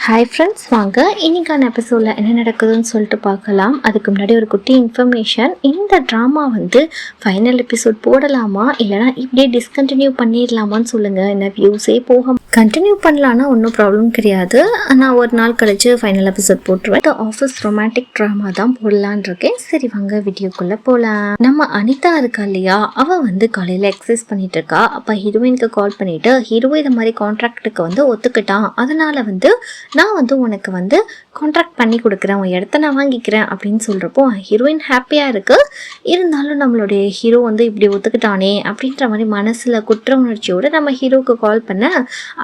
Hi friends, வாங்க இன்னைக்கான எபிசோடில் என்ன நடக்குதுன்னு சொல்லிட்டு பார்க்கலாம். அதுக்கு முன்னாடி ஒரு குட்டி இன்ஃபர்மேஷன். இந்த ட்ராமா வந்து ஃபைனல் எபிசோட் போடலாமா இல்லைனா இப்படியே டிஸ்கண்டினியூ பண்ணிடலாமான்னு சொல்லுங்கள். என்ன வியூஸே போக கண்டினியூ பண்ணலான்னா ஒன்றும் ப்ராப்ளம் கிடையாது. நான் ஒரு நாள் கழிச்சு ஃபைனல் எபிசோட் போட்டுருவேன். இந்த ஆஃபீஸ் ரொமான்டிக் ட்ராமா தான் போடலான் இருக்கேன். சரி வாங்க வீடியோக்குள்ளே போகலாம். நம்ம அனிதா இருக்கா இல்லையா, அவள் வந்து காலையில் எக்ஸசைஸ் பண்ணிட்டு இருக்கா. அப்போ ஹீரோயினுக்கு கால் பண்ணிவிட்டு ஹீரோ இது மாதிரி கான்ட்ராக்டுக்கு வந்து ஒத்துக்கிட்டான், அதனால் வந்து நான் வந்து உனக்கு வந்து கான்ட்ராக்ட் பண்ணி கொடுக்குறேன், உன் இடத்த நான் வாங்கிக்கிறேன் அப்படின்னு சொல்கிறப்போ ஹீரோயின் ஹாப்பியாக இருக்குது. இருந்தாலும் நம்மளுடைய ஹீரோ வந்து இப்படி ஒத்துக்கிட்டானே அப்படின்ற மாதிரி மனசில் குற்ற உணர்ச்சியோடு நம்ம ஹீரோவுக்கு கால் பண்ண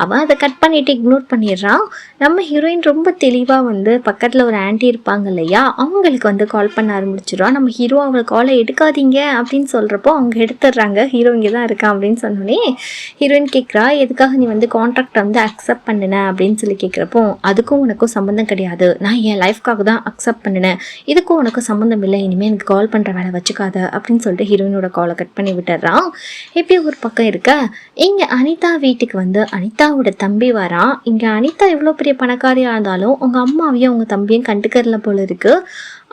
அவன் அதை கட் பண்ணிவிட்டு இக்னோர் பண்ணிடுறான். நம்ம ஹீரோயின் ரொம்ப தெளிவாக வந்து பக்கத்தில் ஒரு ஆன்ட்டி இருப்பாங்க இல்லையா, அவங்களுக்கு வந்து கால் பண்ண ஆரம்பிச்சிடுறான். நம்ம ஹீரோ அவளை காலை எடுக்காதீங்க அப்படின்னு சொல்கிறப்போ அவங்க எடுத்துடுறாங்க. ஹீரோ இங்கே தான் இருக்கான் அப்படின்னு சொன்னோடனே ஹீரோயின் கேட்குறா, எதுக்காக நீ வந்து கான்ட்ராக்ட் வந்து அக்செப்ட் பண்ணின அப்படின்னு சொல்லி கேட்குறப்போ அதுக்கும் உனக்கும் சம்மந்தம் கிடையாது, நான் என் லைஃப்காக தான் அக்செப்ட் பண்ணினேன், இதுக்கும் உனக்கும் சம்மந்தம் இல்லை, இனிமேல் எனக்கு கால் பண்ணுற வேலை வச்சுக்காத அப்படின்னு சொல்லிட்டு ஹீரோயினோட காலை கட் பண்ணி விட்டுறான். எப்படி ஒரு பக்கம் இருக்க, இங்கே அனிதா வீட்டுக்கு வந்து அனிதாவோட தம்பி வரான். இங்கே அனிதா எவ்வளோ பெரிய பணக்காரியாக இருந்தாலும் உங்கள் அம்மாவையும் அவங்க தம்பியும் கண்டுக்கறல போல இருக்குது.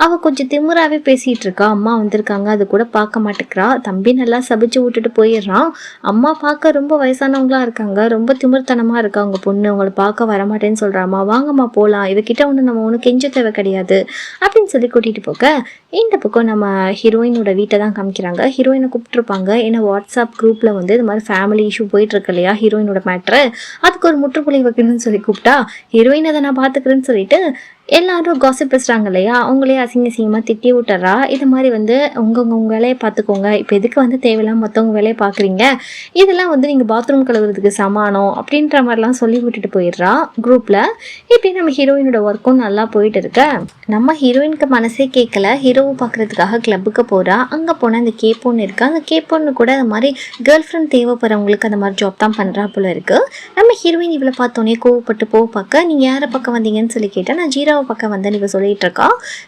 அவள் கொஞ்சம் திமுறாவே பேசிகிட்டு இருக்கா. அம்மா வந்திருக்காங்க அது கூட பார்க்க மாட்டேங்கிறா. தம்பி நல்லா சபிச்சு விட்டுட்டு போயிடுறான். அம்மா பார்க்க ரொம்ப வயசானவங்களா இருக்காங்க, ரொம்ப திமிர்த்தனமாக இருக்கா அவங்க பொண்ணு, அவங்களை பார்க்க வரமாட்டேன்னு சொல்கிறாம்மா, வாங்கம்மா போகலாம், இவகிட்ட ஒன்று நம்ம ஒன்றும் கெஞ்ச தேவை கிடையாது அப்படின்னு சொல்லி கூட்டிகிட்டு போக இந்த பக்கம் நம்ம ஹீரோயினோட வீட்டை தான் காமிக்கிறாங்க. ஹீரோயினை கூப்பிட்டுருப்பாங்க. ஏன்னா வாட்ஸ்அப் குரூப்பில் வந்து இது மாதிரி ஃபேமிலி இஷ்யூ போயிட்டுருக்கு இல்லையா, ஹீரோயினோட மேட்ரு, அதுக்கு ஒரு முற்றுப்புள்ளி வைக்கணும்னு சொல்லி கூப்பிட்டா ஹீரோயின் அதை நான் பார்த்துக்கிறேன்னு சொல்லிட்டு எல்லாரும் காசிப் பேசுகிறாங்க இல்லையா, அவங்களே அசிங்கமாக திட்டி விட்டுறா. இது மாதிரி வந்து உங்கள் வேலையை பார்த்துக்கோங்க, இப்போ எதுக்கு வந்து தேவையில்லாம மற்றவங்க வேலையை பார்க்குறீங்க, இதெல்லாம் வந்து நீங்கள் பாத்ரூம் கழுவுறதுக்கு சமானம் அப்படின்ற மாதிரிலாம் சொல்லி விட்டுட்டு போயிடுறா குரூப்பில். இப்படி நம்ம ஹீரோயினோட ஒர்க்கும் நல்லா போயிட்டு இருக்க நம்ம ஹீரோயினுக்கு மனசே கேட்கல. ஹீரோவை பார்க்குறதுக்காக கிளப்புக்கு போகிறா. அங்கே போனால் அந்த கே பொண்ணு இருக்கா. அந்த கே பொண்ணு கூட அது மாதிரி கேர்ள் ஃப்ரெண்ட் தேவைப்படுறவங்களுக்கு அந்த மாதிரி ஜாப் தான் பண்ணுறா போல இருக்குது. நம்ம ஹீரோயின் இவளை பார்த்தோன்னே கோவப்பட்டு பார்க்க நீங்கள் யாரை பக்கம் வந்தீங்கன்னு சொல்லி கேட்டால் நான் ஜீரா பக்கம் வந்து இவ சொல்லிட்டு இருக்கா.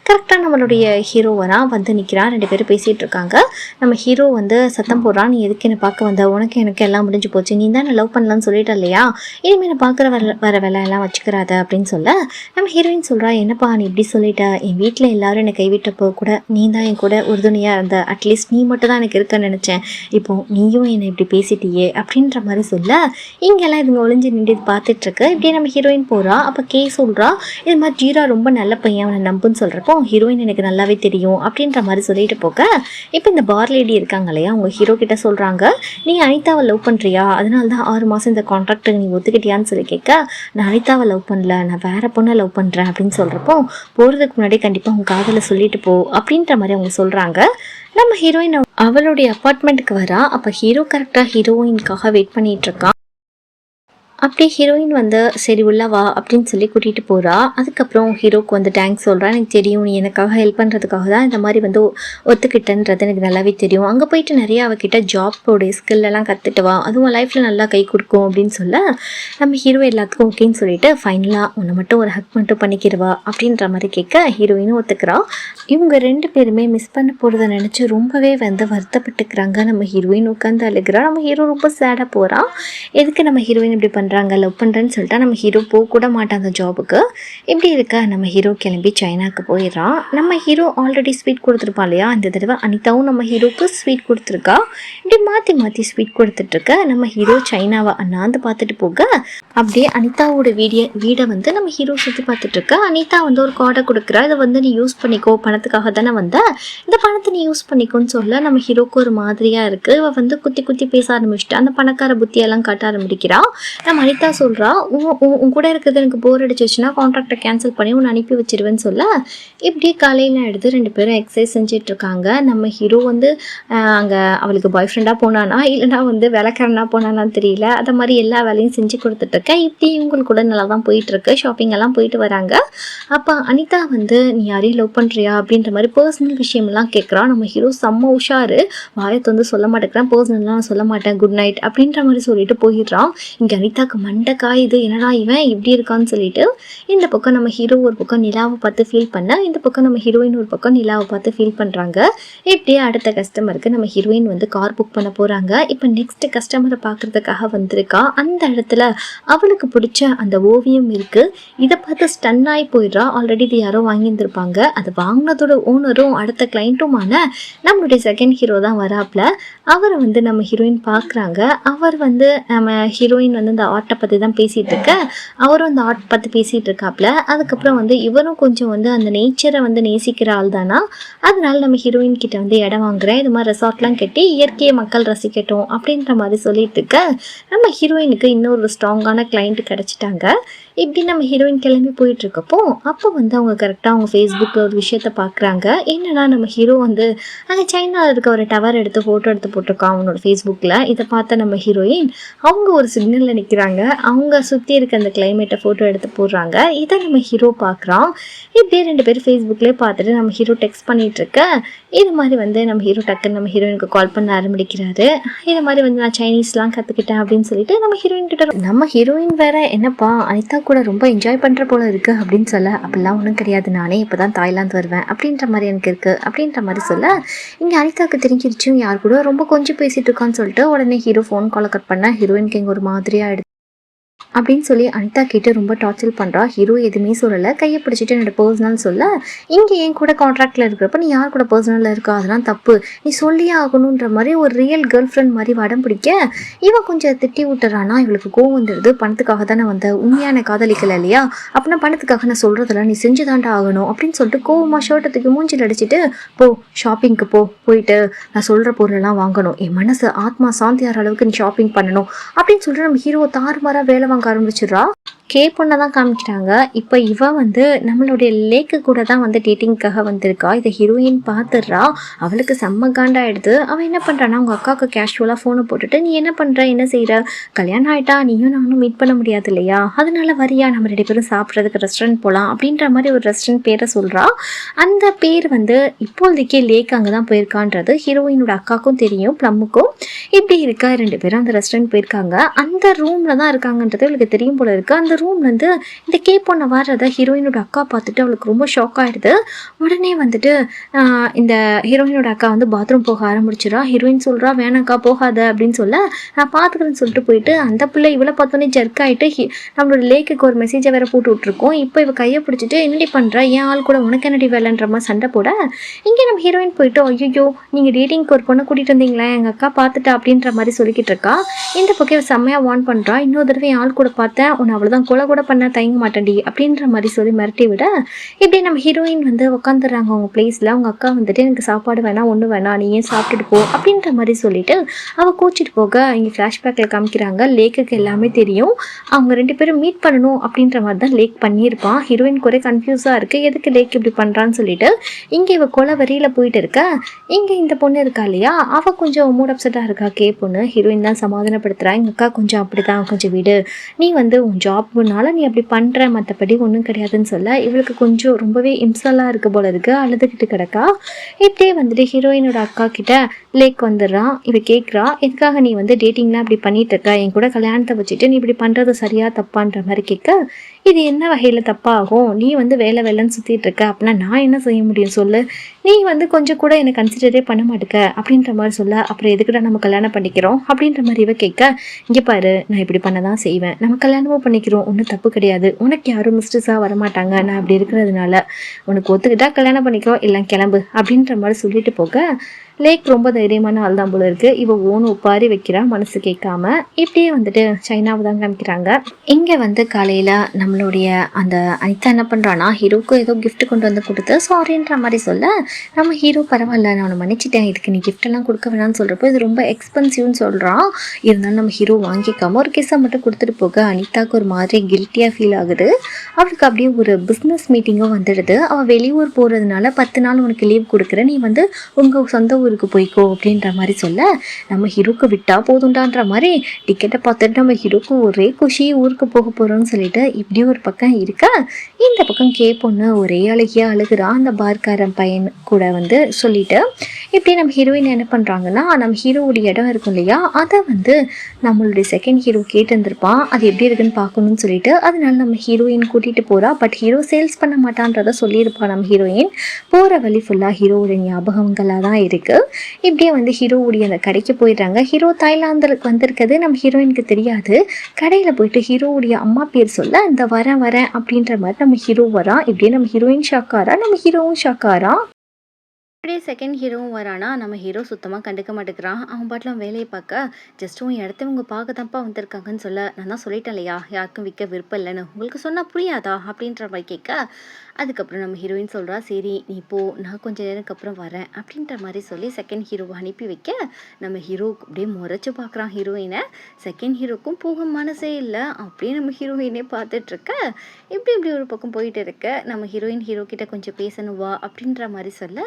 கரெக்டாக நம்மளுடைய ஹீரோவனா வந்து நிற்கிறான். 2 பேரும் பேசிகிட்டு இருக்காங்க. நம்ம ஹீரோ வந்து சத்தம் போடுறான், நீ எதுக்கு என்னை பார்க்க வந்த, உனக்கு எனக்கு எல்லாம் முடிஞ்சு போச்சு, நீ தான் லவ் பண்ணலான்னு சொல்லிட்ட இல்லையா, இனிமேல் நான் பார்க்குற வர வேலை எல்லாம் வச்சுக்கிறாத அப்படின்னு சொல்ல நம்ம ஹீரோயின் சொல்கிறா, என்னப்பா நீ இப்படி சொல்லிட்ட, என் வீட்டில் எல்லாரும் என்னை கைவிட்டப்போ கூட நீ தான் என் கூட உறுதுணையாக இருந்த, அட்லீஸ்ட் நீ மட்டும் தான் எனக்கு இருக்கன்னு நினச்சேன், இப்போ நீயும் என்னை இப்படி பேசிட்டியே அப்படின்ற மாதிரி சொல்ல இங்கெல்லாம் இதுங்க ஒளிஞ்சு நின்று பார்த்துட்ருக்கு. இப்படியே நம்ம ஹீரோயின் போகிறா. அப்போ கே சொல்கிறா, இது மாதிரி ஜீரா ரொம்ப நல்ல பையன், அவனை நம்புன்னு சொல்கிறப்போ ஹீரோயின் எனக்கு நல்லாவே தெரியும் அப்படின்ற மாதிரி சொல்லிட்டு போக இப்போ இந்த பார் லேடி இருக்காங்க இல்லையா, அவங்க ஹீரோ கிட்ட சொல்கிறாங்க, நீ அனிதாவை லவ் பண்ணுறியா, அதனால தான் 6 மாதம் இந்த கான்ட்ராக்டை நீ ஒத்துக்கிட்டியான்னு சொல்லி கேட்க, நான் அனிதாவை லவ் பண்ணல, நான் வேற பொண்ணை லவ் பண்ணுறேன் அப்படின்னு சொல்கிறப்போ போகிறதுக்கு முன்னாடி கண்டிப்பாக அவங்க காதலை சொல்லிட்டு போ அப்படின்ற மாதிரி அவங்க சொல்கிறாங்க. நம்ம ஹீரோயின் அவளுடைய அப்பார்ட்மெண்ட்டுக்கு வரா. அப்போ ஹீரோ கரெக்டாக ஹீரோயின்காக வெயிட் பண்ணிட்டு இருக்கான். அப்படியே ஹீரோயின் வந்து சரி உள்ள வா அப்படின்னு சொல்லி கூட்டிகிட்டு போகிறா. அதுக்கப்புறம் ஹீரோக்கு வந்து தேங்க்ஸ் சொல்கிறா, எனக்கு தெரியும் நீ எனக்காக ஹெல்ப் பண்ணுறதுக்காக தான் இந்த மாதிரி வந்து ஒத்துக்கிட்டன்றது எனக்கு நல்லாவே தெரியும், அங்கே போயிட்டு நிறைய அவகிட்ட ஜாப்போடைய ஸ்கில்லெல்லாம் கற்றுட்டு வா, அதுவும் லைஃப்பில் நல்லா கை கொடுக்கும் அப்படின்னு சொல்ல நம்ம ஹீரோ எல்லாத்துக்கும் ஓகேன்னு சொல்லிட்டு ஃபைனலாக உன்னை மட்டும் ஒரு ஹக் மட்டும் பண்ணிக்கிறவா அப்படின்ற மாதிரி கேட்க ஹீரோயினும் ஒத்துக்கிறா. இவங்க 2 பேருமே மிஸ் பண்ண போகிறத நினச்சி ரொம்பவே வந்து வருத்தப்பட்டுக்கிறாங்க. நம்ம ஹீரோயின் உட்காந்து அழுகிறா. நம்ம ஹீரோ ரொம்ப சேடாக போகிறான். எதுக்கு நம்ம ஹீரோயின் இப்படி பண்ணுறாங்க, லவ் பண்ணுறேன்னு சொல்லிட்டா நம்ம ஹீரோ போக கூட மாட்டான் அந்த ஜாபுக்கு. இப்படி இருக்க நம்ம ஹீரோ கிளம்பி சைனாவுக்கு போயிடுறான். நம்ம ஹீரோ ஆல்ரெடி ஸ்வீட் கொடுத்துருப்பா இல்லையா, இந்த தடவை அனிதாவும் நம்ம ஹீரோக்கு ஸ்வீட் கொடுத்துருக்கா. இப்படி மாற்றி மாற்றி ஸ்வீட் கொடுத்துட்ருக்க நம்ம ஹீரோ சைனாவை அண்ணாந்து பார்த்துட்டு போக அப்படியே அனிதாவோட வீடை வந்து நம்ம ஹீரோ சுற்றி பார்த்துட்ருக்க. அனிதா வந்து ஒரு கார்டை கொடுக்குறா, இதை வந்து நீ யூஸ் பண்ணிக்கோ, பணத்துக்காக தானே வந்த, இந்த பணத்தை நீ யூஸ் பண்ணிக்கோன்னு சொல்ல நம்ம ஹீரோக்கு ஒரு மாதிரியாக இருக்குது. இவள் வந்து குத்தி குத்தி பேச ஆரம்பிச்சுட்டு அந்த பணக்கார புத்தியெல்லாம் காட்ட ஆரம்பிக்கிறா. நம்ம அனிதா சொல்கிறா, உன் கூட இருக்கிறது எனக்கு போர் அடிச்சிச்சுன்னா கான்ட்ராக்டை கேன்சல் பண்ணி உன்னை அனுப்பி வச்சிருவேன்னு சொல்ல இப்படியே காலையில் எடுத்து 2 பேரும் எக்ஸசைஸ் செஞ்சிட்ருக்காங்க. நம்ம ஹீரோ வந்து அங்கே அவளுக்கு பாய் ஃப்ரெண்டாக போனானா இல்லைனா வந்து வேலைக்காரனாக போனானான்னு தெரியல, அதை மாதிரி எல்லா வேலையும் செஞ்சு கொடுத்துட்ருக்கேன். இப்படி இவங்களுக்கு கூட நல்லா தான் போயிட்டுருக்கு. ஷாப்பிங் எல்லாம் போயிட்டு வராங்க. அப்போ அனிதா வந்து நீ யாரையும் லவ் பண்ணுறியா அப்படின்ற மாதிரி பர்சனல் விஷயமெல்லாம் கேட்குறான். நம்ம ஹீரோ செம்ம உஷாரு, வாயத்தை வந்து சொல்ல மாட்டேங்கிறான், பர்சனல்லாம் சொல்ல மாட்டேன், குட் நைட் அப்படின்ற மாதிரி சொல்லிட்டு போயிடுறான். இங்கே அனிதா அனிதாக்கு மண்டை காயுது, என்னடா இவன் இப்படி இருக்கான்னு சொல்லிட்டு இந்த பக்கம் நம்ம ஹீரோ ஒரு பக்கம் நிலாவை பார்த்து ஃபீல் பண்ண, இந்த பக்கம் நம்ம ஹீரோயின் ஒரு பக்கம் நிலாவை பார்த்து ஃபீல் பண்ணுறாங்க. இப்படியே அடுத்த கஸ்டமருக்கு நம்ம ஹீரோயின் வந்து கார் புக் பண்ண போகிறாங்க. இப்போ நெக்ஸ்ட் கஸ்டமரை பார்க்குறதுக்காக வந்திருக்கா. அந்த இடத்துல அவளுக்கு பிடிச்ச அந்த ஓவியம் இருக்குது. இதை பார்த்து ஸ்டன் ஆகி போயிடுறா. ஆல்ரெடி இது யாரோ வாங்கியிருந்திருப்பாங்க. அது வாங்கினதோட ஓனரும் அடுத்த கிளைண்ட்டுமான நம்மளுடைய செகண்ட் ஹீரோ தான் வராப்புல. அவரை வந்து நம்ம ஹீரோயின் பார்க்குறாங்க. அவர் வந்து நம்ம ஹீரோயின் வந்து இந்த ஆர்ட்டை பற்றி தான் பேசிகிட்டு இருக்க, அவரும் அந்த ஆர்ட் பற்றி பேசிகிட்டு இருக்காப்புல. அதுக்கப்புறம் வந்து இவரும் கொஞ்சம் வந்து அந்த நேச்சரை வந்து நேசிக்கிற ஆள் தானா, அதனால நம்ம ஹீரோயின் கிட்ட வந்து இடம் வாங்குறேன், இது மாதிரி ரெசார்ட்லாம் கட்டி இயற்கையை மக்கள் ரசிக்கட்டும் அப்படின்ற மாதிரி சொல்லிட்டு இருக்க, நம்ம ஹீரோயினுக்கு இன்னொரு ஸ்ட்ராங்கான கிளைண்ட் கிடச்சிட்டாங்க. இப்படி நம்ம ஹீரோயின் கிளம்பி போயிட்டு இருக்கப்போ அப்போ வந்து அவங்க கரெக்டாக அவங்க ஃபேஸ்புக்கில் ஒரு விஷயத்த பார்க்குறாங்க. என்னன்னா நம்ம ஹீரோ வந்து அங்கே சைனாவில் இருக்க ஒரு டவர் எடுத்து ஃபோட்டோ எடுத்து போட்டிருக்கான் அவனோட ஃபேஸ்புக்கில். இதை பார்த்த நம்ம ஹீரோயின் அவங்க ஒரு சிக்னலில் நிற்கிறாங்க. அவங்க சுற்றி இருக்க அந்த கிளைமேட்டை ஃபோட்டோ எடுத்து போடுறாங்க. இதை நம்ம ஹீரோ பார்க்குறான். இப்படியே ரெண்டு பேரும் ஃபேஸ்புக்லேயே பார்த்துட்டு நம்ம ஹீரோ டெக்ஸ்ட் பண்ணிகிட்ருக்க. இது மாதிரி வந்து நம்ம ஹீரோ டக்குன்னு நம்ம ஹீரோயினுக்கு கால் பண்ண ஆரம்பிக்கிறாரு. இது மாதிரி வந்து நான் சைனீஸ்லாம் கற்றுக்கிட்டேன் அப்படின்னு சொல்லிட்டு நம்ம ஹீரோயின் கிட்ட, நம்ம ஹீரோயின் வேற என்னப்பா அனிதா கூட ரொம்ப என்ஜாய் பண்ணுற போல இருக்குது அப்படின்னு சொல்ல, அப்படிலாம் ஒன்றும் கிடையாது, நானே இப்போ தான் தாய்லாந்து வருவேன் அப்படின்ற மாதிரி எனக்கு இருக்குது அப்படின்ற மாதிரி சொல்ல, இங்கே அனிதாவுக்கு தெரிஞ்சிருச்சும் யார் கூட ரொம்ப கொஞ்சம் பேசிகிட்டு இருக்கான்னு சொல்லிட்டு உடனே ஹீரோ ஃபோன் காலை கட் பண்ண, ஹீரோயினுக்கு இங்கே ஒரு மாதிரியாக எடுத்து அப்படின்னு சொல்லி அனிதா கேட்டு ரொம்ப டார்ச்சர் பண்ணுறா. ஹீரோ எதுவுமே சொல்லலை, கையை பிடிச்சிட்டு என்னோட பர்சனல் சொல்ல, இங்கே என் கூட கான்ட்ராக்டில் இருக்கிறப்ப நீ யார் கூட பர்சனலில் இருக்கா, அதெல்லாம் தப்பு, நீ சொல்லியே ஆகணுன்ற மாதிரி ஒரு ரியல் கேர்ள் ஃப்ரெண்ட் மாதிரி வடம் பிடிக்க, இவன் கொஞ்சம் திட்டி விட்டுறானா. இவளுக்கு கோவம் வந்துடுது. பணத்துக்காக தானே வந்த, உண்மையான காதலிக்கல இல்லையா, அப்படின்னா பணத்துக்காக நான் சொல்கிறதில்ல, நீ செஞ்சுதான்டா ஆகணும் அப்படின்னு சொல்லிட்டு கோவமாக ஷர்ட்டத்துக்கு மூஞ்சில் அடிச்சுட்டு, போ ஷாப்பிங்க்கு போயிட்டு நான் சொல்கிற பொருளெல்லாம் வாங்கணும், என் மனசு ஆத்மா சாந்தி ஆகிற அளவுக்கு நீ ஷாப்பிங் பண்ணணும் அப்படின்னு சொல்லிட்டு நம்ம ஹீரோ தாறுமாறாக வேலை வாங்க ஆரம்பிச்சிடுறா. கே பொண்ணை தான் காமிக்கிறாங்க. இப்போ இவ வந்து நம்மளுடைய லேக்கு கூட தான் வந்து டேட்டிங்காக வந்திருக்கா. இதை ஹீரோயின் பார்த்துடுறா. அவளுக்கு செம்ம காண்டாயிடுது. அவன் என்ன பண்ணுறான்னா அவங்க அக்காவுக்கு கேஷுவலாக ஃபோனை போட்டுட்டு, நீ என்ன பண்ணுற, என்ன செய்கிற, கல்யாணம் ஆகிட்டா நீயும் நானும் மீட் பண்ண முடியாது இல்லையா, அதனால வரியா நம்ம ரெண்டு பேரும் சாப்பிட்றதுக்கு ரெஸ்டாரண்ட் போகலாம் அப்படின்ற மாதிரி ஒரு ரெஸ்டாரண்ட் பேரை சொல்கிறா. அந்த பேர் வந்து இப்போதைக்கே லேக் அங்கே தான் போயிருக்கான்றது ஹீரோயினோட அக்காவுக்கும் தெரியும், ப்ளம்முக்கும். இப்படி இருக்கா ரெண்டு பேரும் அந்த ரெஸ்டாரண்ட் போயிருக்காங்க. அந்த ரூமில் தான் இருக்காங்கன்றது இவளுக்கு தெரியும் போல இருக்குது. அந்த ரூம்லேருந்து இந்த கே பொண்ணை வர்றதை ஹீரோயினோட அக்கா பார்த்துட்டு அவளுக்கு ரொம்ப ஷாக் ஆகிடுது. உடனே வந்துட்டு இந்த ஹீரோயினோட அக்கா வந்து பாத்ரூம் போக ஆரம்பிச்சிடா. ஹீரோயின் சொல்கிறா, வேணாக்கா போகாத அப்படின்னு சொல்ல, நான் பார்த்துக்கிறேன்னு சொல்லிட்டு போயிட்டு அந்த பிள்ளை இவளை பார்த்தோன்னே ஜர்க் ஆகிட்டு நம்மளோட லேக்குக்கு ஒரு மெசேஜை வேறு போட்டு விட்ருக்கோம். இப்போ இவ கையை பிடிச்சிட்டு என்னடி பண்ணுற, என் ஆள் கூட உனக்கு என்னடி வேலைன்ற மாதிரி சண்டை போட, இங்கே நம்ம ஹீரோயின் போயிட்டு, ஐயோ நீங்கள் டேட்டிங்க்கு ஒரு பொண்ணை கூட்டிகிட்டு வந்தீங்களா, எங்கள் அக்கா பார்த்துட்டா அப்படின்ற மாதிரி சொல்லிக்கிட்டு இருக்கா. இந்த பக்கம் செம்மையாக வார்ன் பண்ணுறா, இன்னொரு தடவை என் ஆள் கூட பார்த்தேன் உன்னை அவ்வளோதான் கொலை கூட பண்ண தயங்க மாட்டேன்டி அப்படின்ற மாதிரி சொல்லி மிரட்டி விட, இப்படி நம்ம ஹீரோயின் வந்து உட்காந்துடுறாங்க அவங்க பிளேஸில். அவங்க அக்கா வந்துட்டு எனக்கு சாப்பாடு வேணாம், ஒன்று வேணாம், நீ ஏன் சாப்பிட்டுட்டு போ அப்படின்ற மாதிரி சொல்லிட்டு அவள் கூச்சிட்டு போக, இங்கே ஃப்ளாஷ்பேக்கில் காமிக்கிறாங்க லேக்குக்கு எல்லாமே தெரியும், அவங்க ரெண்டு பேரும் மீட் பண்ணணும் அப்படின்ற மாதிரி தான் லேக் பண்ணியிருப்பான். ஹீரோயின் குறை கன்ஃபியூஸாக இருக்குது, எதுக்கு லேக் இப்படி பண்ணுறான்னு சொல்லிட்டு. இங்கே இவள் கொலை வரியில் போயிட்டு இருக்க, இங்கே இந்த பொண்ணு இருக்கா இல்லையா, அவள் கொஞ்சம் மூட் அப்செட்டாக இருக்கா. கே பொண்ணு ஹீரோயின் தான் சமாதானப்படுத்துகிறா, எங்கள் அக்கா கொஞ்சம் அப்படி தான், கொஞ்சம் விடு, நீ வந்து உன் ஜாப்னால நீ அப்படி பண்ணுற, மற்றபடி ஒன்றும் கிடையாதுன்னு சொல்ல, இவளுக்கு கொஞ்சம் ரொம்பவே இம்சலாக இருக்க போல இருக்குது, அழுதுகிட்டு கிடக்கா. இப்படியே வந்துட்டு ஹீரோயினோட அக்கா கிட்ட லேக் வந்துடுறான். இவ கேட்குறா, எதுக்காக நீ வந்து டேட்டிங்லாம் இப்படி பண்ணிட்டு இருக்க, என் கூட கல்யாணத்தை வச்சுட்டு நீ இப்படி பண்ணுறது சரியா தப்பான்ற மாதிரி கேட்க, இது என்ன வகையில் தப்பாகும், நீ வந்து வேலைன்னு சுற்றிட்டு இருக்க, அப்படின்னா நான் என்ன செய்ய முடியும் சொல்லு, நீ வந்து கொஞ்சம் கூட என்னை கன்சிடரே பண்ண மாட்டேக்க அப்படின்ற மாதிரி சொல்ல, அப்புறம் எதுக்குடா நம்ம கல்யாணம் பண்ணிக்கிறோம் அப்படின்ற மாதிரி இவ கேட்க, இங்கே பாரு நான் இப்படி பண்ண தான் செய்வேன், நம்ம கல்யாணமும் பண்ணிக்கிறோம், ஒன்றும் தப்பு கிடையாது, உனக்கு யாரும் மிஸ்டர்ஸாக வரமாட்டாங்க, நான் அப்படி இருக்கிறதுனால உனக்கு ஒத்துக்கிட்டா கல்யாணம் பண்ணிக்கிறோம், எல்லாம் கிளம்பு அப்படின்ற மாதிரி சொல்லிட்டு போக, லேக் ரொம்ப தைரியமான ஆள் தான் போல இருக்குது. இவ ஓன் ஒப்பாரி வைக்கிறா மனசு கேட்காம. இப்படியே வந்துட்டு சைனாவை தான் காமிக்கிறாங்க. இங்கே வந்து காலையில் நம்மளுடைய அந்த அனிதா என்ன பண்ணுறான்னா, ஹீரோக்கு ஏதோ கிஃப்ட் கொண்டு வந்து கொடுத்து சாரின்ற மாதிரி சொல்ல, நம்ம ஹீரோ பரவாயில்ல நான் உன்னை மன்னிச்சிட்டேன், இதுக்கு நீ கிஃப்டெல்லாம் கொடுக்க வேணாம்னு சொல்கிறப்போ இது ரொம்ப எக்ஸ்பென்சிவ்னு சொல்கிறான். இருந்தாலும் நம்ம ஹீரோ வாங்கிக்காம ஒரு கிஸ்ஸை மட்டும் கொடுத்துட்டு போக அனிதாவுக்கு ஒரு மாதிரி கில்ட்டியாக ஃபீல் ஆகுது. அவளுக்கு அப்படியே ஒரு பிஸ்னஸ் மீட்டிங்கும் வந்துடுது. அவள் வெளியூர் போகிறதுனால 10 நாள் உனக்கு லீவ் கொடுக்குறேன், நீ வந்து உங்கள் சொந்த ஊருக்கு ஊருக்கு போய்க்கோ அப்படின்ற மாதிரி சொல்ல நம்ம ஹீரோக்கு விட்டால் போதுண்டான்ற மாதிரி டிக்கெட்டை பார்த்துட்டு நம்ம ஹீரோக்கு ஒரே குஷி ஊருக்கு போக போகிறோம்னு சொல்லிட்டு இப்படி ஒரு பக்கம் இருக்கா. இந்த பக்கம் பொண்ணு ஒரே அழுகியாக அழுகிறா அந்த பார்க்காரன் பையன் கூட வந்து சொல்லிட்டு இப்படி நம்ம ஹீரோயின் என்ன பண்ணுறாங்கன்னா நம்ம ஹீரோவுடைய இடம் இருக்கும் இல்லையா அதை வந்து நம்மளுடைய செகண்ட் ஹீரோ கேட்டுருந்துருப்பான் அது எப்படி இருக்குன்னு பார்க்கணும்னு சொல்லிட்டு அதனால நம்ம ஹீரோயின் கூட்டிகிட்டு போகிறா. பட் ஹீரோ சேல்ஸ் பண்ண மாட்டான்றதை சொல்லியிருப்பான் நம்ம ஹீரோயின். போகிற வழி ஃபுல்லாக ஹீரோவுடைய ஞாபகங்களாக தான் இருக்குது. இப்படியே வந்து ஹீரோவுடைய அந்த கடைக்கு போயிடுறாங்க. ஹீரோ தாய்லாந்தில் வந்திருக்கிறது நம்ம ஹீரோயினுக்கு தெரியாது. கடையில் போயிட்டு ஹீரோவுடைய அம்மா பேர் சொல்ல இந்த வரேன் அப்படின்ற மாதிரி நம்ம ஹீரோ வரான். இப்படியே நம்ம ஹீரோயின் ஷாக்காரா நம்ம ஹீரோவும் ஷாக்காரா. அப்படியே செகண்ட் ஹீரோவும் வரானா நம்ம ஹீரோ சுத்தமாக கண்டுக்க மாட்டேங்கிறான். அவன் பாட்டில் வேலையை பார்க்க ஜஸ்ட் உன் இடத்த இவங்க பார்க்க தான்ப்பா வந்திருக்காங்கன்னு சொல்ல நான் தான் சொல்லிட்டேன் இல்லையா யாருக்கும் விற்க விருப்பம் இல்லைன்னு உங்களுக்கு சொன்னால் புரியாதா அப்படின்ற மாதிரி கேட்க அதுக்கப்புறம் நம்ம ஹீரோயின் சொல்கிறா சரி நீ போ நான் கொஞ்சம் நேரத்துக்கு அப்புறம் வரேன் அப்படின்ற மாதிரி சொல்லி செகண்ட் ஹீரோவை அனுப்பி வைக்க நம்ம ஹீரோ அப்படியே முறைச்சி பார்க்குறான் ஹீரோயினை. செகண்ட் ஹீரோக்கும் போக மனசே இல்லை. அப்படியே நம்ம ஹீரோயினே பார்த்துட்ருக்க இப்படி ஒரு பக்கம் போயிட்டு இருக்க நம்ம ஹீரோயின் ஹீரோ கிட்ட கொஞ்சம் பேசணுவா அப்படின்ற மாதிரி சொல்ல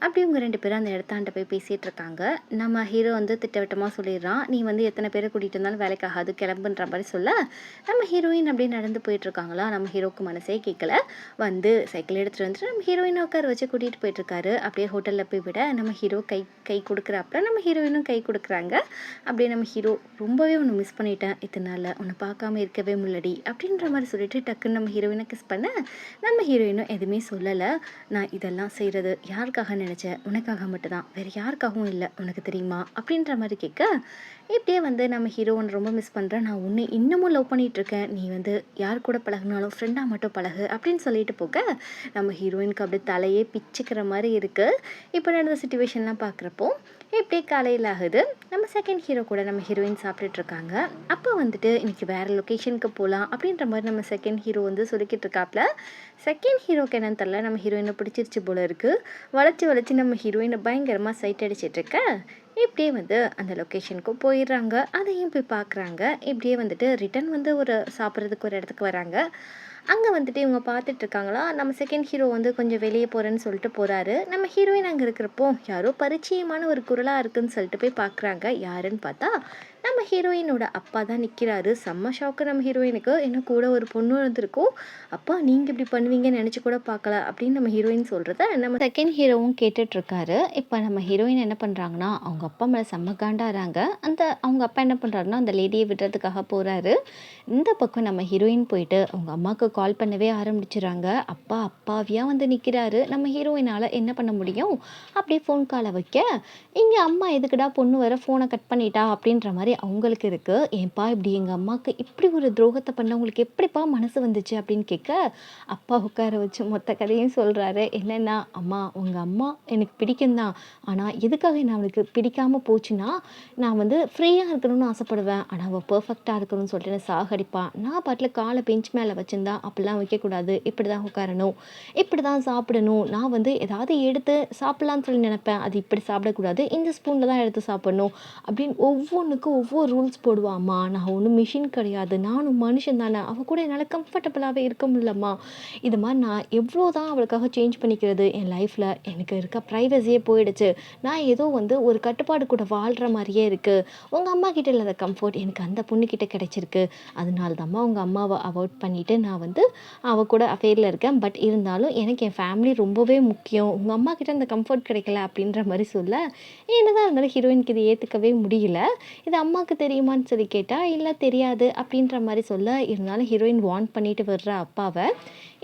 அப்படி இவங்க ரெண்டு பேரும் அந்த இடத்தாண்ட போய் பேசிகிட்டு இருக்காங்க. நம்ம ஹீரோ வந்து திட்டவட்டமாக சொல்லிடுறான் நீ வந்து எத்தனை பேரை கூட்டிகிட்டு இருந்தாலும் வேலைக்காகாது கிளம்புன்ற மாதிரி சொல்ல நம்ம ஹீரோயின் அப்படியே நடந்து போயிட்டுருக்காங்களா. நம்ம ஹீரோக்கு மனசே கேட்கல. வந்து சைக்கிள் எடுத்துகிட்டு வந்துட்டு நம்ம ஹீரோயினை உட்கார வச்சு கூட்டிகிட்டு போயிட்டுருக்காரு. அப்படியே ஹோட்டலில் போய் விட நம்ம ஹீரோ கை கொடுக்குறாப்புல நம்ம ஹீரோயினும் கை கொடுக்குறாங்க. அப்படியே நம்ம ஹீரோ ரொம்பவே ஒன்று மிஸ் பண்ணிட்டேன் இத்தனால உன்னை பார்க்காம இருக்கவே முள்ளடி அப்படின்ற மாதிரி சொல்லிட்டு டக்குன்னு நம்ம ஹீரோயினை கிஸ் பண்ண நம்ம ஹீரோயினும் எதுவுமே சொல்லலை. நான் இதெல்லாம் செய்கிறது யாருக்காக நினச்சேன் உனக்காக மட்டும்தான் வேறு யாருக்காகவும் இல்லை உனக்கு தெரியுமா அப்படின்ற மாதிரி கேட்க இப்படியே வந்து நம்ம ஹீரோவை ரொம்ப மிஸ் பண்ணுறேன் நான் உன்னை இன்னமும் லவ் பண்ணிகிட்ருக்கேன் நீ வந்து யார் கூட பழகுனாலும் ஃப்ரெண்டாக மட்டும் பழகு அப்படின்னு சொல்லிட்டு போக நம்ம ஹீரோயினுக்கு அப்படியே தலையே பிச்சுக்கிற மாதிரி இருக்குது. இப்போ நடந்த சுச்சுவேஷன்லாம் பார்க்குறப்போ இப்படியே காலையில் ஆகுது. நம்ம செகண்ட் ஹீரோ கூட நம்ம ஹீரோயின் சாப்பிட்டுட்ருக்காங்க. அப்போ வந்துட்டு இன்றைக்கி வேறு லொக்கேஷனுக்கு போகலாம் அப்படின்ற மாதிரி நம்ம செகண்ட் ஹீரோ வந்து சொல்லிக்கிட்டு இருக்காப்புல. செகண்ட் ஹீரோக்கு என்னன்னு தெரில நம்ம ஹீரோயினை பிடிச்சிருச்சு போல இருக்குது. வளைச்சி நம்ம ஹீரோயினை பயங்கரமாக சைட் அடிச்சிட்ருக்க இப்படியே வந்து அந்த லொக்கேஷனுக்கு போயிடுறாங்க. அதையும் போய் பார்க்குறாங்க. இப்படியே வந்துட்டு ரிட்டன் வந்து ஒரு சாப்பிட்றதுக்கு ஒரு இடத்துக்கு வராங்க. அங்கே வந்துட்டு இவங்க பார்த்துட்ருக்காங்களா நம்ம செகண்ட் ஹீரோ வந்து கொஞ்சம் வெளியே போகிறேன்னு சொல்லிட்டு போகிறாரு. நம்ம ஹீரோயின் அங்கே இருக்கிறப்போ யாரோ பரிச்சயமான ஒரு குரலாக இருக்குதுன்னு சொல்லிட்டு போய் பார்க்குறாங்க. யாருன்னு பார்த்தா நம்ம ஹீரோயினோட அப்பா தான் நிற்கிறாரு. செம்ம ஷாக்கு நம்ம ஹீரோயினுக்கு. என்ன கூட ஒரு பொண்ணு இருந்திருக்கும். அப்பா நீங்கள் இப்படி பண்ணுவீங்கன்னு நினச்சி கூட பார்க்கல அப்படின்னு நம்ம ஹீரோயின் சொல்கிறத நம்ம செகண்ட் ஹீரோவும் கேட்டுட்ருக்காரு. இப்போ நம்ம ஹீரோயின் என்ன பண்ணுறாங்கன்னா அவங்க அப்பா மேலே செம்ம காண்டாகிறாங்க. அவங்க அப்பா என்ன பண்ணுறாருன்னா அந்த லேடியை விடுறதுக்காக போகிறாரு. இந்த பக்கம் நம்ம ஹீரோயின் போயிட்டு அவங்க அம்மாவுக்கு கால் பண்ணவே ஆரம்பிச்சிடுறாங்க. அப்பா அப்பாவியாக வந்து நிற்கிறாரு. நம்ம ஹீரோயினால் என்ன பண்ண முடியும் அப்படியே ஃபோன் காலை வைக்க இங்கே அம்மா எதுக்குடா பொண்ணு வர ஃபோனை கட் பண்ணிட்டா அப்படின்ற மாதிரி அவங்களுக்கு இருக்குது. ஏன்பா இப்படி எங்கள் அம்மாவுக்கு இப்படி ஒரு துரோகத்தை பண்ண உங்களுக்கு எப்படிப்பா மனசு வந்துச்சு அப்படின்னு கேட்க அப்பா உட்கார வச்சு மொத்த கதையும் சொல்கிறாரு. என்னென்னா அம்மா உங்கள் அம்மா எனக்கு பிடிக்கும் தான், ஆனால் எதுக்காக நான் அவளுக்கு பிடிக்காமல் போச்சுன்னா நான் வந்து ஃப்ரீயாக இருக்கணும்னு ஆசைப்படுவேன். ஆனால் அவள் பர்ஃபெக்டாக இருக்கணும்னு சொல்லிட்டு என்ன சாகடிப்பான். நான் பாட்டில் காலை பெஞ்ச் மேலே வச்சுருந்தா அப்படிலாம் வைக்கக்கூடாது, இப்படி தான் உட்காரணும், இப்படி தான் சாப்பிடணும், நான் வந்து ஏதாவது எடுத்து சாப்பிட்லான்னு சொல்லி நினைப்பேன், அது இப்படி சாப்பிடக்கூடாது, இந்த ஸ்பூனில் தான் எடுத்து சாப்பிடணும் அப்படின்னு ஒவ்வொன்றுக்கும் ஒவ்வொரு ரூல்ஸ் போடுவாம்மா. நான் ஒன்றும் மிஷின் கிடையாது, நானும் மனுஷன் தானே, அவள் கூட என்னால் கம்ஃபர்டபுளாகவே இருக்க முடியலம்மா. இது மாதிரி நான் எவ்வளோ தான் அவளுக்காக சேஞ்ச் பண்ணிக்கிறது. என் லைஃப்பில் எனக்கு இருக்க ப்ரைவசியே போயிடுச்சு. நான் ஏதோ வந்து ஒரு கட்டுப்பாடு கூட வாழ்கிற மாதிரியே இருக்குது. உங்கள் அம்மா கிட்ட இல்லாத கம்ஃபர்ட் எனக்கு அந்த பொண்ணுக்கிட்ட கிடைச்சிருக்கு. அதனால தான்மா உங்கள் அம்மாவை அவாய்ட் பண்ணிவிட்டு நான் வந்து அவள் கூட அஃபேரில் இருக்கேன். பட் இருந்தாலும் எனக்கு என் ஃபேமிலி ரொம்பவே முக்கியம். உங்கள் அம்மா கிட்ட அந்த கம்ஃபர்ட் கிடைக்கல அப்படின்ற மாதிரி சொல்ல என்னதான் இருந்தாலும் ஹீரோயினுக்கு இது ஏற்றுக்கவே முடியல. இது அம்மாவுக்கு தெரியுமான்னு சொல்லி கேட்டால் இல்லை தெரியாது அப்படின்ற மாதிரி சொல்ல இருந்தாலும் ஹீரோயின் வார்ன் பண்ணிட்டு வர்ற அப்பாவை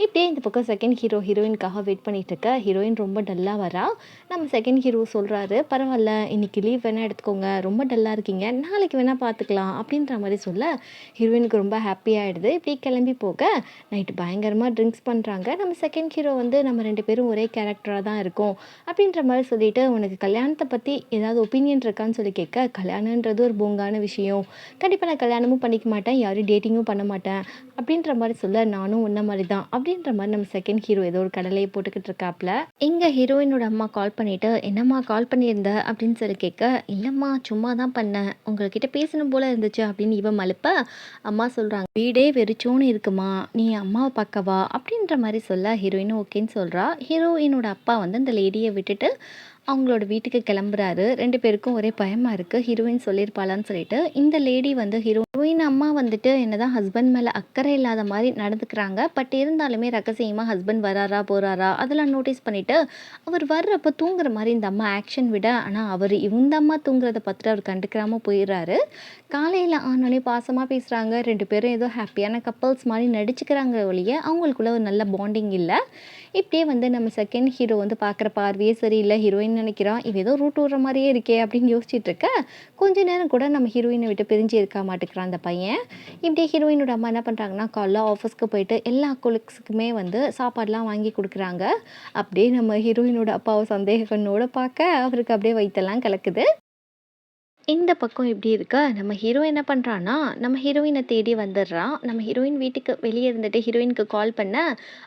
இப்படியே இந்த பக்கம் செகண்ட் ஹீரோயினுக்காக வெயிட் பண்ணிட்டு இருக்க ஹீரோயின் ரொம்ப டல்லாக வரா. நம்ம செகண்ட் ஹீரோ சொல்கிறாரு பரவாயில்ல இன்னைக்கு லீவ் வேணால் எடுத்துக்கோங்க, ரொம்ப டல்லாக இருக்கீங்க, நாளைக்கு வேணால் பார்த்துக்கலாம் அப்படின்ற மாதிரி சொல்ல ஹீரோயினுக்கு ரொம்ப ஹாப்பியாகிடுது. இப்படி கிளம்பி போக நைட்டு பயங்கரமாக ட்ரிங்க்ஸ் பண்ணுறாங்க. நம்ம செகண்ட் ஹீரோ வந்து நம்ம ரெண்டு பேரும் ஒரே கேரக்டராக தான் இருக்கும் அப்படின்ற மாதிரி சொல்லிட்டு உனக்கு கல்யாணத்தை பற்றி ஏதாவது ஒப்பீனியன் இருக்கான்னு சொல்லி கேட்க கல்யாணன்றது ஒரு போங்கான விஷயம், கண்டிப்பாக நான் கல்யாணமும் பண்ணிக்க மாட்டேன், யாரும் டேட்டிங்கும் பண்ண மாட்டேன் அப்படின்ற மாதிரி சொல்ல நானும் உன்ன மாதிரி தான் அப்படின்ற மாதிரி நம்ம செகண்ட் ஹீரோ ஏதோ ஒரு கடலையை போட்டுக்கிட்டு இருக்காப்புல. இங்கே ஹீரோயினோட அம்மா கால் பண்ணிவிட்டு என்னம்மா கால் பண்ணியிருந்த அப்படின்னு சொல்லி கேட்க இல்லைம்மா சும்மா தான் பண்ணேன், உங்கள்கிட்ட பேசணும் போல் இருந்துச்சு அப்படின்னு இவன் மலுப்ப அம்மா சொல்கிறாங்க வீடே வெறிச்சோன்னு இருக்குமா, நீ அம்மாவை பார்க்கவா அப்படின்ற மாதிரி சொல்ல ஹீரோயினும் ஓகேன்னு சொல்கிறா. ஹீரோயினோட அப்பா வந்து அந்த லேடியை விட்டுட்டு அவங்களோட வீட்டுக்கு கிளம்புறாரு. 2 பேருக்கும் ஒரே பயமா இருக்கு. ஹீரோயின் சொல்லியிருப்பாளான்னு சொல்லிட்டு. இந்த லேடி வந்து ஹீரோயின் அம்மா வந்துட்டு என்னதான் ஹஸ்பண்ட் மேல அக்கறை இல்லாத மாரி நடந்துக்கிறாங்க. பட் இருந்தாலுமே ரகசியமா ஹஸ்பண்ட் வராரா, போறாரா அதெல்லாம் நோட்டீஸ் பண்ணிட்டு, அவர் வர்றப்ப தூங்குற மாரி இந்த அம்மா ஆக்ஷன் விட, ஆனா அவரு இந்த அம்மா தூங்குறத பார்த்துட்டு அவர் கண்டுக்கிறாம போயிர்றாரு. காலையில ஆனோனே பாசமா பேசுறாங்க. 2 பேரும் ஏதோ ஹேப்பியான கப்பிள்ஸ் மாரி நடிச்சுக்கிறாங்க ஒழிய, அவங்களுக்குள்ள ஒரு நல்ல பாண்டிங் இல்ல. இப்படியே வந்து நம்ம செகண்ட் ஹீரோ வந்து பார்க்குற பார்வையே சரியில்ல. ஹீரோயின் நினைக்கிறான், இவ ஏதோ ரூட் விடுற மாதிரியே இருக்கே அப்படின்னு யோசிச்சுட்டு இருக்க, கொஞ்ச நேரம் கூட நம்ம ஹீரோயினை விட்டு பிரிஞ்சு இருக்க மாட்டேங்கிறான் அந்த பையன். இப்படியே ஹீரோயினோட அம்மா என்ன பண்ணுறாங்கன்னா, காலைல ஆஃபீஸ்க்கு போயிட்டு எல்லா கொலீக்ஸுக்குமே வந்து சாப்பாடுலாம் வாங்கி கொடுக்குறாங்க. அப்படியே நம்ம ஹீரோயினோட அப்பாவை சந்தேக கண்ணோட பார்க்க அவருக்கு அப்படியே வயித்தெல்லாம் கலக்குது. இந்த பக்கம் எப்படி இருக்கா, நம்ம ஹீரோ என்ன பண்ணுறான்னா, நம்ம ஹீரோயினை தேடி வந்துடுறான். நம்ம ஹீரோயின் வீட்டுக்கு வெளியே இருந்துட்டு ஹீரோயினுக்கு கால் பண்ண,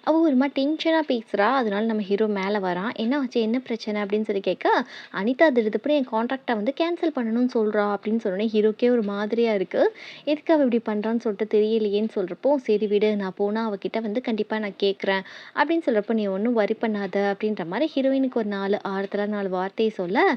அவள் ஒரு மாதிரி டென்ஷனாக பேசுகிறா. அதனால நம்ம ஹீரோ மேலே வரான். என்ன ஆச்சு, என்ன பிரச்சனை அப்படின்னு சொல்லி கேட்க, அனிதா திடுதுப்புனு என் கான்ட்ராக்டை வந்து கேன்சல் பண்ணணும்னு சொல்கிறா அப்படின்னு சொன்னோன்னே ஹீரோக்கே ஒரு மாதிரியாக இருக்குது. எதுக்கு அவள் இப்படி பண்ணுறான்னு சொல்லிட்டு தெரியலையேன்னு சொல்கிறப்போ, சரி விடு, நான் போனால் அவகிட்ட வந்து கண்டிப்பாக நான் கேட்குறேன் அப்படின்னு சொல்கிறப்போ, நீ ஒன்றும் வரி பண்ணாத அப்படின்ற மாதிரி ஹீரோயினுக்கு ஒரு 4 ஆறுதலாக 4 வார்த்தையை சொல்ல,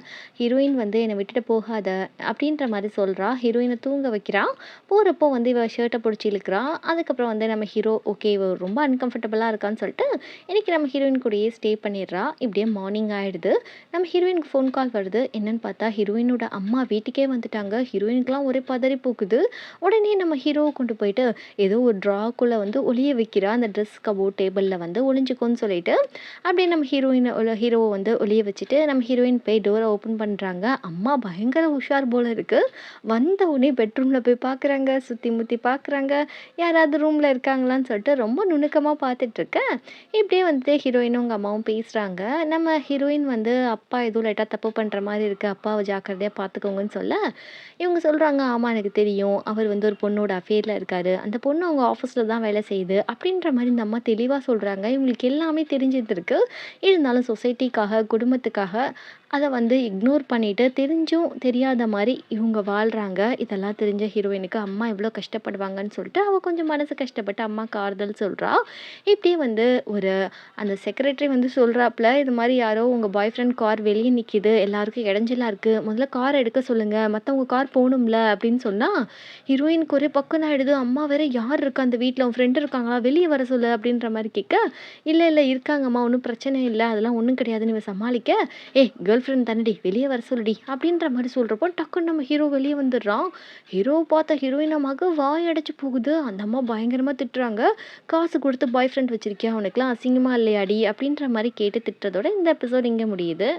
ஹீரோயின் வந்து என்னை விட்டுட்டு போகாத அப்படின்ற மாதிரி சொல்கிறா. ஹீரோயினை தூங்க வைக்கிறான். போகிறப்போ வந்து இவ ஷர்ட்டை பிடிச்சி இழுக்கிறான். அதுக்கப்புறம் வந்து நம்ம ஹீரோ ஓகே இவ ரொம்ப அன்கம்ஃபர்டபுளாக இருக்கான்னு சொல்லிட்டு இன்றைக்கி நம்ம ஹீரோயின் கூடயே ஸ்டே பண்ணிடுறா. இப்படியே மார்னிங் ஆகிடுது. நம்ம ஹீரோயினுக்கு ஃபோன் கால் வருது. என்னன்னு பார்த்தா ஹீரோயினோட அம்மா வீட்டுக்கே வந்துட்டாங்க. ஹீரோயினுக்குலாம் ஒரே பதறி போக்குது. உடனே நம்ம ஹீரோவை கொண்டு போயிட்டு ஏதோ ஒரு ட்ராக்குள்ளே வந்து ஒளிய வைக்கிறா. அந்த ட்ரெஸ் கபோர்ட் டேபிளில் வந்து ஒளிஞ்சுக்கோன்னு சொல்லிட்டு அப்படியே நம்ம ஹீரோவை வந்து ஒளிய வச்சுட்டு நம்ம ஹீரோயின் போய் டோரை ஓப்பன் பண்ணுறாங்க. அம்மா பயங்கர உஷார் போல இருக்கு. வந்த உடனே பெட்ரூமில் போய் பார்க்குறாங்க, சுற்றி முற்றி பார்க்குறாங்க, யாராவது ரூமில் இருக்காங்களான்னு சொல்லிட்டு ரொம்ப நுணுக்கமாக பார்த்துட்ருக்கேன். இப்படியே வந்துட்டு ஹீரோயினும் உங்கள் அம்மாவும் பேசுகிறாங்க. நம்ம ஹீரோயின் வந்து அப்பா ஏதோ லைட்டாக தப்பு பண்ணுற மாதிரி இருக்குது, அப்பாவை ஜாக்கிரதையாக பார்த்துக்கோங்கன்னு சொல்ல, இவங்க சொல்கிறாங்க ஆமாம் எனக்கு தெரியும், அவர் வந்து ஒரு பொண்ணோட அஃபேரில் இருக்கார், அந்த பொண்ணு அவங்க ஆஃபீஸில் தான் வேலை செய்யுது அப்படின்ற மாதிரி இந்த அம்மா தெளிவாக சொல்கிறாங்க. இவங்களுக்கு எல்லாமே தெரிஞ்சிருக்கு. இருந்தாலும் சொசைட்டிக்காக குடும்பத்துக்காக அதை வந்து இக்னோர் பண்ணிவிட்டு தெரிஞ்சும் தெரியாத மாதிரி இவங்க வாழ்கிறாங்க. இதெல்லாம் தெரிஞ்ச ஹீரோயினுக்கு அம்மா எவ்வளோ கஷ்டப்படுவாங்கன்னு சொல்லிட்டு அவள் கொஞ்சம் மனசு கஷ்டப்பட்டு அம்மாவுக்கு ஆறுதல் சொல்கிறா. இப்படியே வந்து ஒரு அந்த செக்ரட்டரி வந்து சொல்கிறாப்புல, இது மாதிரி யாரோ உங்கள் பாய் ஃப்ரெண்ட் கார் வெளியே நிற்கிது, எல்லாருக்கும் இடைஞ்சலாக இருக்குது, முதல்ல கார் எடுக்க சொல்லுங்கள், மற்றவங்க கார் போகணும்ல அப்படின்னு சொன்னால் ஹீரோயினுக்கு ஒரே பக்கம் ஆகிடுது. அம்மா வேற யார் இருக்கா அந்த வீட்டில், உன் ஃப்ரெண்டு இருக்காங்களா, வெளியே வர சொல்லு அப்படின்ற மாதிரி கேட்க, இல்லை இல்லை இருக்காங்கம்மா, ஒன்றும் பிரச்சனை இல்லை, அதெல்லாம் ஒன்றும் கிடையாதுன்னு இவன் சமாளிக்க, கேர்ள் ஃப்ரெண்ட் தானடி வெளியே வர சொல்லுடி அப்படின்ற மாதிரி சொல்கிறப்போ டக்குன்னு நம்ம ஹீரோ வெளியே வந்துடுறான். ஹீரோவை பார்த்த ஹீரோயின் அம்மாவுக்கு வாய் அடைச்சு போகுது. அந்த அம்மா பயங்கரமாக திட்டுறாங்க. காசு கொடுத்து பாய் ஃப்ரெண்ட் வச்சிருக்கியா, அவனுக்குலாம் அசிங்கமாக இல்லையாடி அப்படின்ற மாதிரி கேட்டு திட்டுறதோட இந்த எபிசோட் இங்கே முடியுது.